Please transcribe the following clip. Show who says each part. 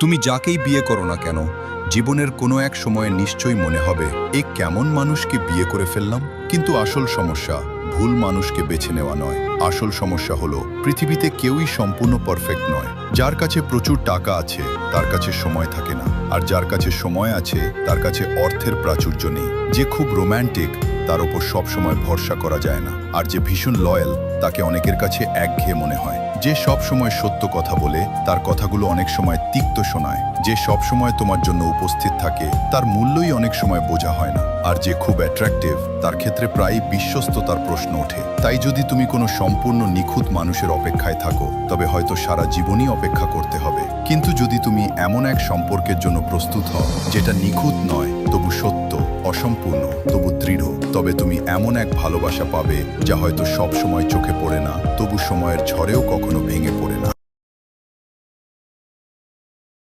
Speaker 1: তুমি যাকেই বিয়ে করো না কেন, জীবনের কোনো এক সময়ে নিশ্চয়ই মনে হবে এ কেমন মানুষকে বিয়ে করে ফেললাম। কিন্তু আসল সমস্যা ভুল মানুষকে বেছে নেওয়া নয়। আসল সমস্যা হলো পৃথিবীতে কেউই সম্পূর্ণ পারফেক্ট নয়। যার কাছে প্রচুর টাকা আছে তার কাছে সময় থাকে না, আর যার কাছে সময় আছে তার কাছে অর্থের প্রাচুর্য নেই। যে খুব রোম্যান্টিক তার ওপর সবসময় ভরসা করা যায় না, আর যে ভীষণ লয়াল তাকে অনেকের কাছে একঘেয়ে মনে হয়। যে সব সময় সত্য কথা বলে তার কথাগুলো অনেক সময় তিক্ত শোনায়। যে সব সময় তোমার জন্য উপস্থিত থাকে তার মূল্যই অনেক সময় বোঝা হয় না। আর যে খুব অ্যাট্রাকটিভ তার ক্ষেত্রে প্রায়ই বিশ্বস্ততার প্রশ্ন ওঠে। তাই যদি তুমি কোনো সম্পূর্ণ নিখুঁত মানুষের অপেক্ষায় থাকো তবে হয়তো সারা জীবনই অপেক্ষা করতে হবে। কিন্তু যদি তুমি এমন এক সম্পর্কের জন্য প্রস্তুত হও যেটা নিখুঁত নয় তবু সত্য, অসম্পূর্ণ তবু দৃঢ়, তবে তুমি এমন এক ভালোবাসা পাবে যা হয়তো সব সময় চোখে পড়ে না, তবু সময়ের ঝড়েও কখনো ভেঙে পড়ে না।